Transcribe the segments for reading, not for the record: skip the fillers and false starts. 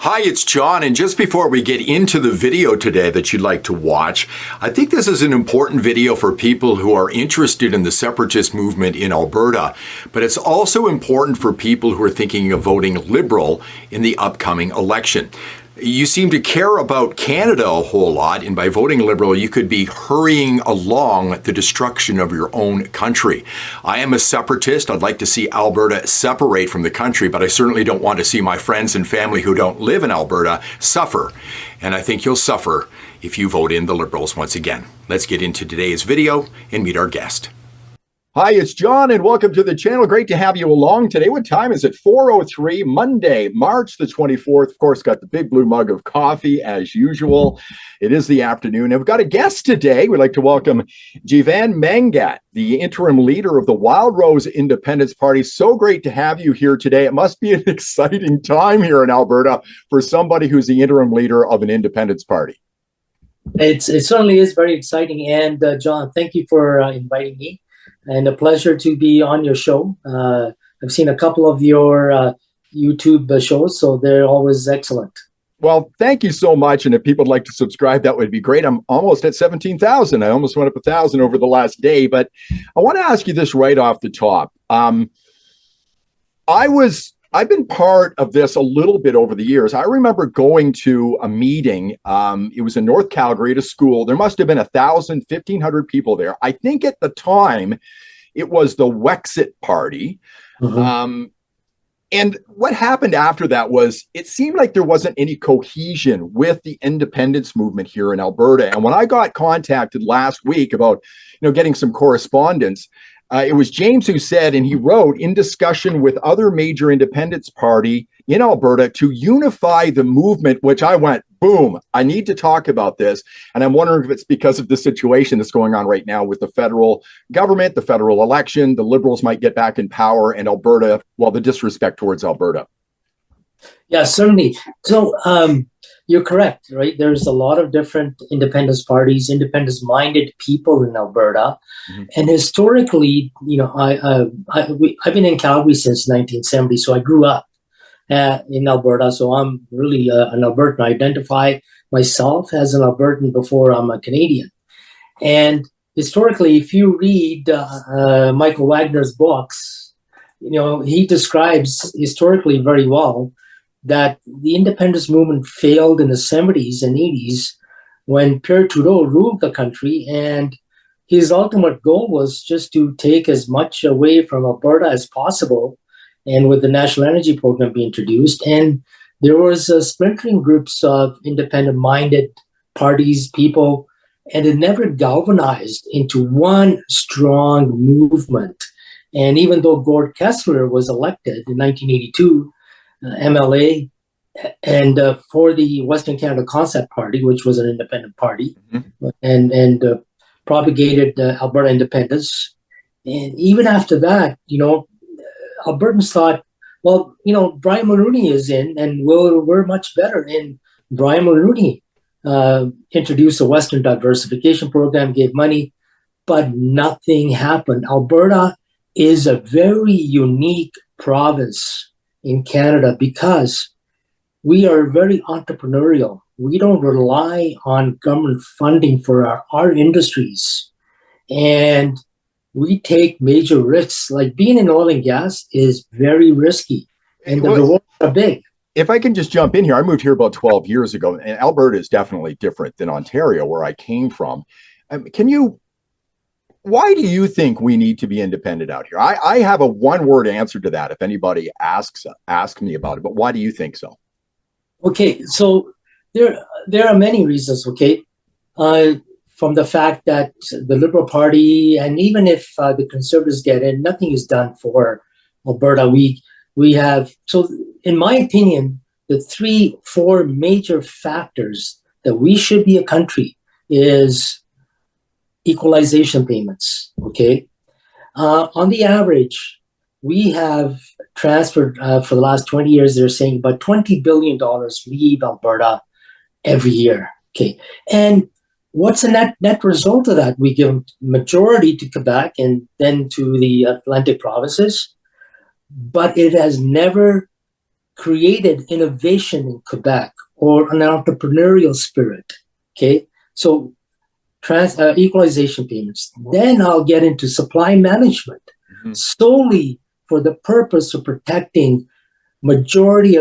Hi, it's John, and just before we get into the video today that you'd like to watch, I think this is an important video for people who are interested in the separatist movement in Alberta, but it's also important for people who are thinking of voting Liberal in the upcoming election. You seem to care about Canada a whole lot, and by voting Liberal, you could be hurrying along the destruction of your own country. I am a separatist. I'd like to see Alberta separate from the country, but I certainly don't want to see my friends and family who don't live in Alberta suffer. And I think you'll suffer if you vote in the Liberals once again. Let's get into today's video and meet our guest. Hi, it's John, and welcome to the channel. Great to have you along today. What time is it? 4:03, Monday, March the 24th. Of course, got the big blue mug of coffee as usual. It is the afternoon, and we've got a guest today. We'd like to welcome Jeevan Mangat, the interim leader of the Wildrose Independence Party. So great to have you here today. It must be an exciting time here in Alberta for somebody who's the interim leader of an independence party. It certainly is very exciting, and John, thank you for inviting me. And a pleasure to be on your show. I've seen a couple of your YouTube shows, so they're always excellent. Well, thank you so much. And if people would like to subscribe, that would be great. I'm almost at 17,000. I almost went up 1,000 over the last day. But I want to ask you this right off the top. I've been part of this a little bit over the years. I remember going to a meeting. It was in North Calgary at a school. There must have been 1,000, 1,500 people there. I think at the time it was the Wexit Party. Mm-hmm. And what happened after that was it seemed like there wasn't any cohesion with the independence movement here in Alberta. And when I got contacted last week about, getting some correspondence, it was James who said, and he wrote, in discussion with other major independence party in Alberta to unify the movement, which I went, boom, I need to talk about this. And I'm wondering if it's because of the situation that's going on right now with the federal government, the federal election, the Liberals might get back in power, and Alberta, well, the disrespect towards Alberta. Yeah, certainly. So you're correct, right? There's a lot of different independence parties, independence-minded people in Alberta. Mm-hmm. And historically, I've been in Calgary since 1970, so I grew up in Alberta. So I'm really an Albertan. I identify myself as an Albertan before I'm a Canadian. And historically, if you read Michael Wagner's books, he describes historically very well that the independence movement failed in the 70s and 80s when Pierre Trudeau ruled the country, and his ultimate goal was just to take as much away from Alberta as possible, and with the National Energy Program being introduced. And there was splintering groups of independent-minded parties, people, and it never galvanized into one strong movement. And even though Gord Kessler was elected in 1982, MLA, and for the Western Canada Concept Party, which was an independent party, mm-hmm. and propagated Alberta independence. And even after that, Albertans thought, well, Brian Mulroney is in, and we're much better. And Brian Mulroney introduced a Western diversification program, gave money, but nothing happened. Alberta is a very unique province in Canada because we are very entrepreneurial. We don't rely on government funding for our industries. And we take major risks. Like being in oil and gas is very risky. And the rewards are big. If I can just jump in here, I moved here about 12 years ago, and Alberta is definitely different than Ontario, where I came from. Why do you think we need to be independent out here? I have a one-word answer to that if anybody asks me about it, but why do you think so? Okay, so there are many reasons, okay? From the fact that the Liberal Party, and even if the Conservatives get in, nothing is done for Alberta. We have, so in my opinion, the 3-4 major factors that we should be a country is equalization payments, okay? On the average, we have transferred, for the last 20 years, they're saying about $20 billion leave Alberta every year, okay? And what's the net result of that? We give majority to Quebec and then to the Atlantic provinces, but it has never created innovation in Quebec or an entrepreneurial spirit. Okay, so equalization payments. Then I'll get into supply management, solely for the purpose of protecting majority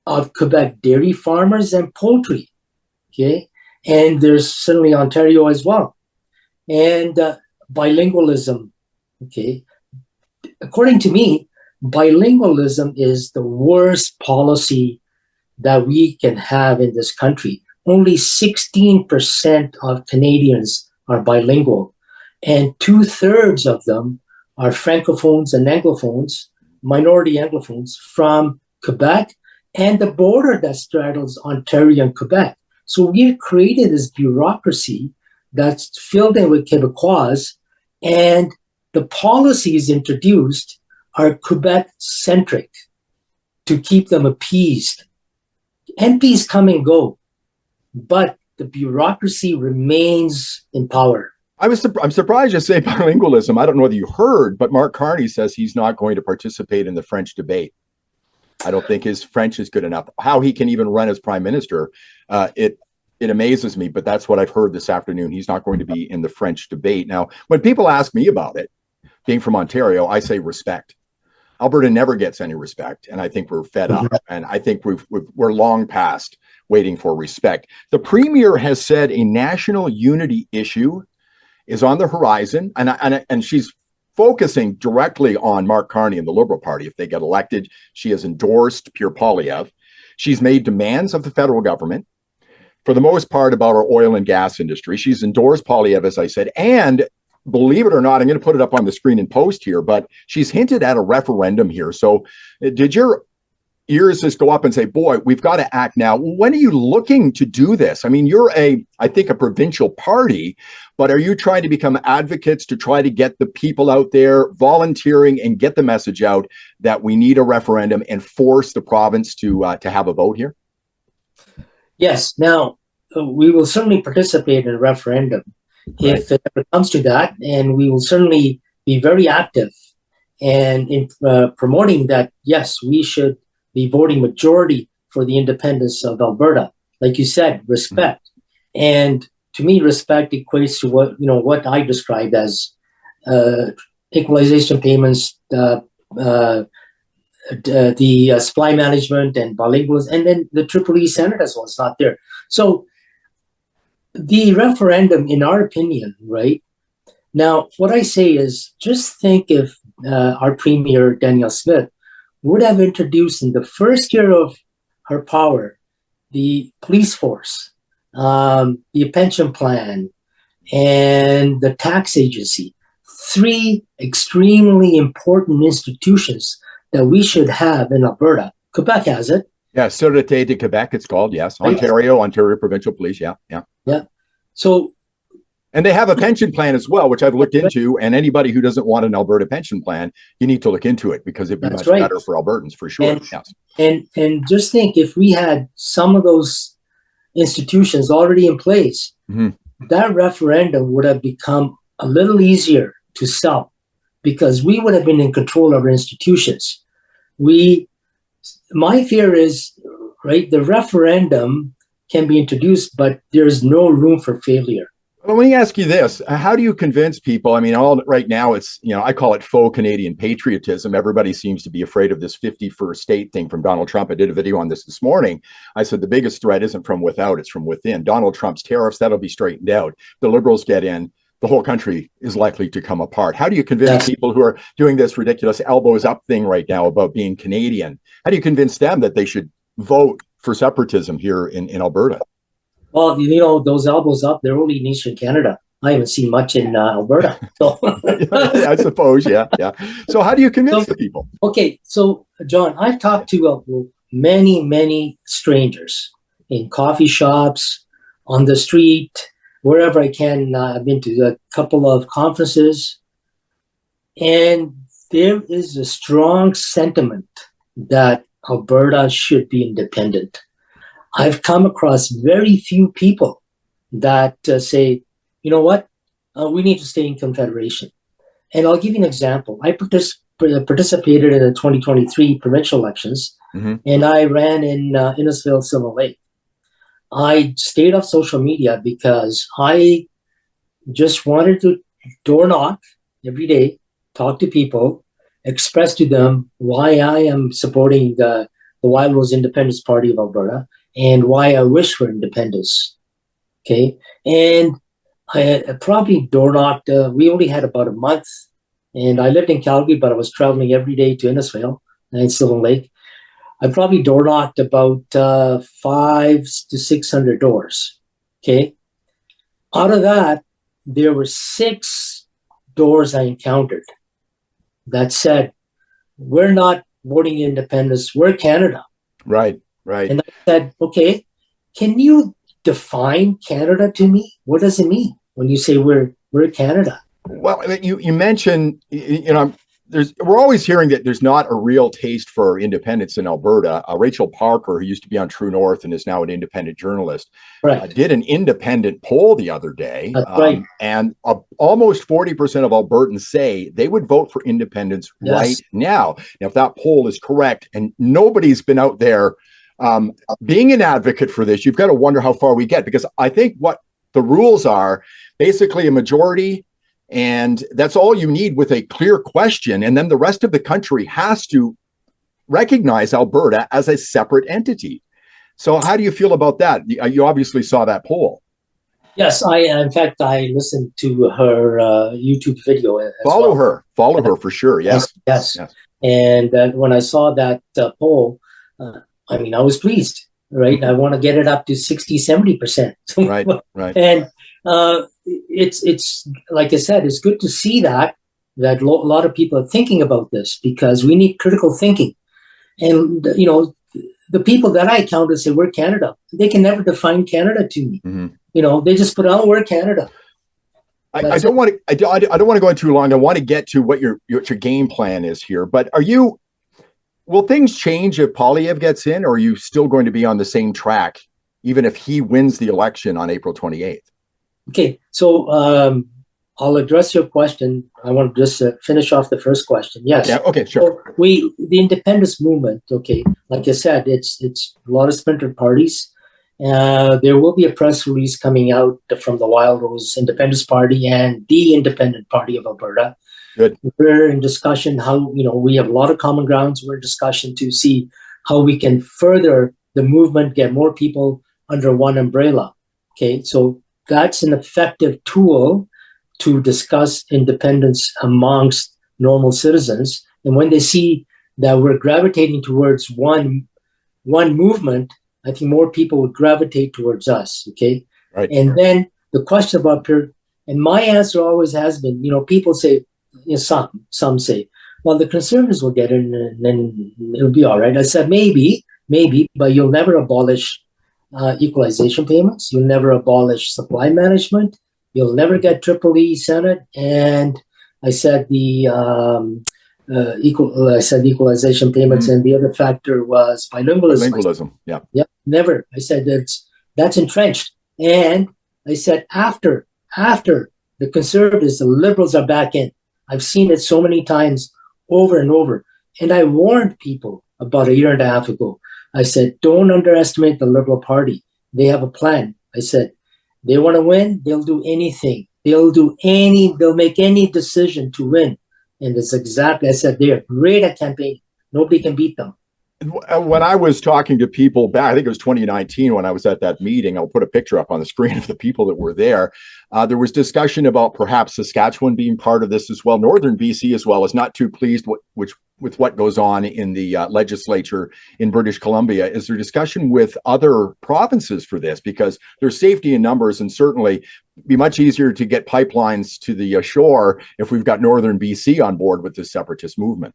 of Quebec dairy farmers and poultry. Okay, and there's certainly Ontario as well, and bilingualism. Okay, according to me, bilingualism is the worst policy that we can have in this country. Only 16% of Canadians are bilingual, and 2/3 of them are francophones and anglophones, minority anglophones from Quebec and the border that straddles Ontario and Quebec. So we've created this bureaucracy that's filled in with Quebecois, and the policies introduced are Quebec-centric to keep them appeased. MPs come and go, but the bureaucracy remains in power. I'm surprised you say bilingualism. I don't know whether you heard, but Mark Carney says he's not going to participate in the French debate. I don't think his French is good enough. How he can even run as prime minister, it amazes me, but that's what I've heard this afternoon. He's not going to be in the French debate. Now, when people ask me about it, being from Ontario, I say respect. Alberta never gets any respect, and I think we're fed up, and I think we're long past waiting for respect. The Premier has said a national unity issue is on the horizon, and she's focusing directly on Mark Carney and the Liberal Party. If they get elected, she has endorsed Pierre Poilievre. She's made demands of the federal government, for the most part, about our oil and gas industry. She's endorsed Poilievre, as I said, and believe it or not, I'm going to put it up on the screen and post here, but she's hinted at a referendum here. So did your ears just go up and say, boy, we've got to act now? When are you looking to do this? I mean, you're I think a provincial party, but are you trying to become advocates to try to get the people out there volunteering and get the message out that we need a referendum and force the province to have a vote here? Yes. Now, we will certainly participate in a referendum. Right. If it ever comes to that, and we will certainly be very active and in promoting that, yes, we should be voting majority for the independence of Alberta. Like you said, respect. And to me, respect equates to what I describe as equalization payments, the supply management and bilingualism, and then the Triple E Senate as well is not there. So the referendum, in our opinion, right now, what I say is just think if our Premier, Danielle Smith, would have introduced in the first year of her power the police force, the pension plan, and the tax agency, 3 extremely important institutions that we should have in Alberta. Quebec has it. Yeah, Sûreté de Québec, it's called, yes. Ontario Provincial Police, yeah. So, and they have a pension plan as well, which I've looked into, and anybody who doesn't want an Alberta pension plan, you need to look into it because it'd be much better for Albertans, for sure. And just think, if we had some of those institutions already in place, that referendum would have become a little easier to sell because we would have been in control of our institutions. My fear is, right, the referendum can be introduced, but there's no room for failure. Well, let me ask you this. How do you convince people? I mean, right now it's, I call it faux Canadian patriotism. Everybody seems to be afraid of this 51st state thing from Donald Trump. I did a video on this morning. I said the biggest threat isn't from without, it's from within. Donald Trump's tariffs, that'll be straightened out. The Liberals get in, the whole country is likely to come apart. How do you convince people who are doing this ridiculous elbows up thing right now about being Canadian? How do you convince them that they should vote for separatism here in Alberta? Well, those elbows up, they're only in Eastern Canada. I haven't seen much in Alberta. So. I suppose, yeah. So how do you convince the people? Okay, so, John, I've talked to many, many strangers in coffee shops, on the street, wherever I can. I've been to a couple of conferences. And there is a strong sentiment that Alberta should be independent. I've come across very few people that say, you know what, we need to stay in Confederation. And I'll give you an example. I participated in the 2023 provincial elections, and I ran in Innisfail, Silver Lake. I stayed off social media because I just wanted to door knock every day, talk to people, express to them why I am supporting the Wildrose Independence Party of Alberta and why I wish for independence. Okay. And I probably door knocked, we only had about a month, and I lived in Calgary, but I was traveling every day to Innisfail and Silver Lake. I probably door knocked about 500 to 600 doors. Okay. Out of that, there were 6 doors I encountered that said, we're not voting independence, we're Canada. Right, right. And I said, okay, can you define Canada to me? What does it mean when you say we're Canada? Well, I mean, you mentioned, we're always hearing that there's not a real taste for independence in Alberta. Rachel Parker, who used to be on True North and is now an independent journalist, did an independent poll the other day. And almost 40% of Albertans say they would vote for independence right now. Now, if that poll is correct, and nobody's been out there being an advocate for this, you've got to wonder how far we get, because I think what the rules are, basically a majority, and that's all you need with a clear question. And then the rest of the country has to recognize Alberta as a separate entity. So how do you feel about that? You obviously saw that poll. Yes, in fact, I listened to her YouTube video. Follow her for sure. Yes. And when I saw that poll, I mean, I was pleased, right? I want to get it up to 60, 70%. Right. And it's like I said, it's good to see that a lot of people are thinking about this, because we need critical thinking. And, the people that I encounter say we're Canada. They can never define Canada to me. They just put out, we're Canada. I don't want to go on too long. I want to get to what your game plan is here. But will things change if Poilievre gets in, or are you still going to be on the same track, even if he wins the election on April 28th? Okay, so I'll address your question. I want to just finish off the first question. Yes. Yeah. Okay. Sure. So the independence movement. Okay, like I said, it's a lot of splintered parties. There will be a press release coming out from the Wildrose Independence Party and the Independent Party of Alberta. Good. We're in discussion how we have a lot of common grounds. We're in discussion to see how we can further the movement, get more people under one umbrella. Okay, so that's an effective tool to discuss independence amongst normal citizens. And when they see that we're gravitating towards one movement, I think more people would gravitate towards us. Okay. Right. And then the question about and my answer always has been, people say, some say, well, the Conservatives will get in and then it'll be all right. I said, maybe, but you'll never abolish equalization payments. You'll never abolish supply management. You'll never get Triple E Senate. And I said the equalization payments, and the other factor was bilingualism. Bilingualism, yeah, never. I said that's entrenched. And I said after the Conservatives, the Liberals are back in. I've seen it so many times over and over. And I warned people about a year and a half ago. I said, don't underestimate the Liberal Party. They have a plan. I said, they want to win, they'll do anything. They'll make any decision to win. And it's exactly, I said, they are great at campaigning. Nobody can beat them. When I was talking to people back, I think it was 2019 when I was at that meeting, I'll put a picture up on the screen of the people that were there. There was discussion about perhaps Saskatchewan being part of this as well. Northern BC as well is not too pleased with what goes on in the legislature in British Columbia. Is there discussion with other provinces for this? Because there's safety in numbers, and certainly be much easier to get pipelines to the shore if we've got Northern BC on board with this separatist movement.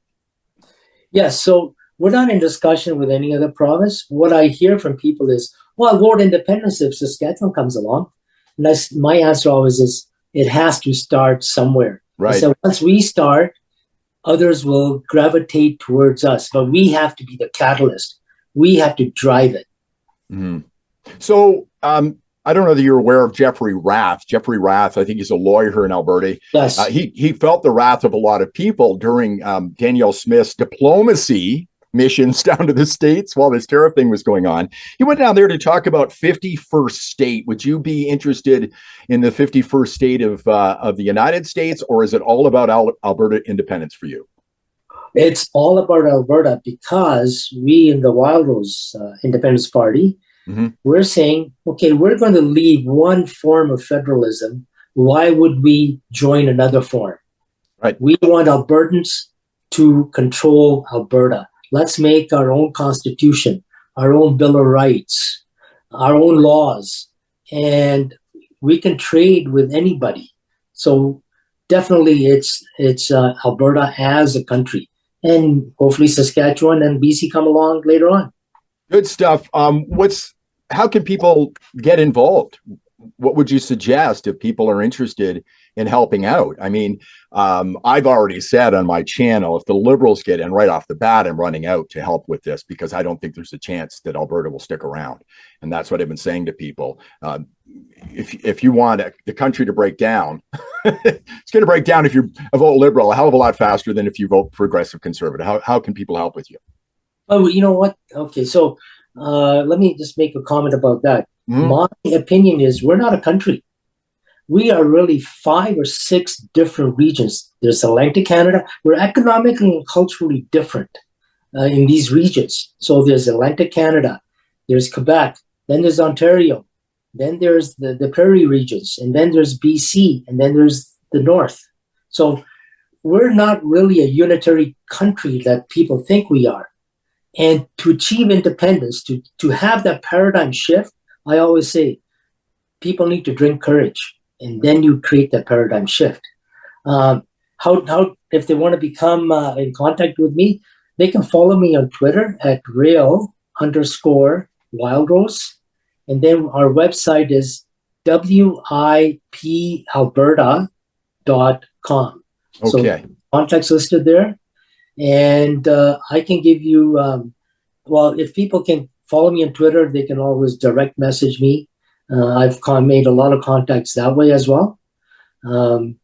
Yes, so we're not in discussion with any other province. What I hear from people is, well, vote independence if Saskatchewan comes along. And my answer always is, it has to start somewhere. Right. So once we start, others will gravitate towards us, but we have to be the catalyst. We have to drive it. Mm-hmm. So I don't know that you're aware of Jeffrey Rath. Jeffrey Rath, I think he's a lawyer here in Alberta. Yes. He felt the wrath of a lot of people during Danielle Smith's diplomacy missions down to the States while this tariff thing was going on. He went down there to talk about 51st state. Would you be interested in the 51st state of the United States, or is it all about Alberta independence for you? It's all about Alberta because we in the Wildrose Independence Party, we're saying, okay, we're going to leave one form of federalism. Why would we join another form? Right. We want Albertans to control Alberta. Let's make our own constitution, our own Bill of Rights, our own laws, and we can trade with anybody. So definitely it's Alberta as a country. And hopefully Saskatchewan and BC come along later on. Good stuff. How can people get involved? What would you suggest if people are interested in helping out? I mean, I've already said on my channel, if the Liberals get in right off the bat, I'm running out to help with this because I don't think there's a chance that Alberta will stick around. And that's what I've been saying to people. If you want the country to break down, it's going to break down if you vote Liberal a hell of a lot faster than if you vote Progressive Conservative. How can people help with you? Oh, you know what? Okay, so let me just make a comment about that. My opinion is we're not a country. We are really 5 or 6 different regions. There's Atlantic Canada. We're economically and culturally different in these regions. So there's Atlantic Canada, there's Quebec, then there's Ontario, then there's the prairie regions, and then there's BC, and then there's the North. So we're not really a unitary country that people think we are. And to achieve independence, to have that paradigm shift, I always say people need to drink courage, and then you create that paradigm shift. How if they want to become in contact with me, they can follow me on Twitter at @real_wildrose. And then our website is wipalberta.com. Okay. So contacts listed there. And I can give you, if people can follow me on Twitter, they can always direct message me. I've made a lot of contacts that way as well. And,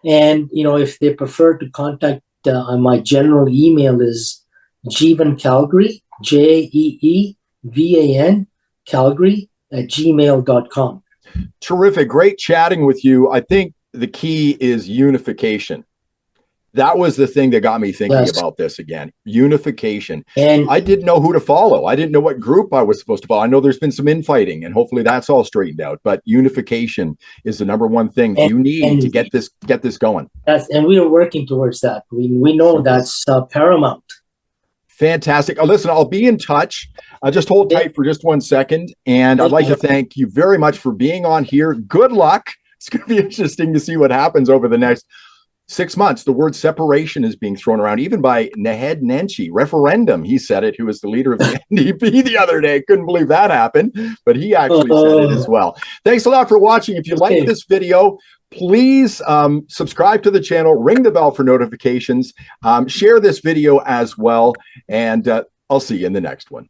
if they prefer to contact, my general email is Jeevan Calgary, JEEVAN Calgary @gmail.com. Terrific. Great chatting with you. I think the key is unification. That was the thing that got me thinking about this again. Unification. And I didn't know who to follow. I didn't know what group I was supposed to follow. I know there's been some infighting, and hopefully that's all straightened out. But unification is the number one thing you need to get this going. And we are working towards that. We know that's paramount. Fantastic. Listen, I'll be in touch. Just hold tight for just 1 second. And I'd like to thank you very much for being on here. Good luck. It's going to be interesting to see what happens over the next 6 months. The word separation is being thrown around, even by Naheed Nenshi. Referendum, he said it, who was the leader of the NDP the other day. Couldn't believe that happened, but he actually said it as well. Thanks a lot for watching. If you like this video, please subscribe to the channel, ring the bell for notifications, share this video as well, and I'll see you in the next one.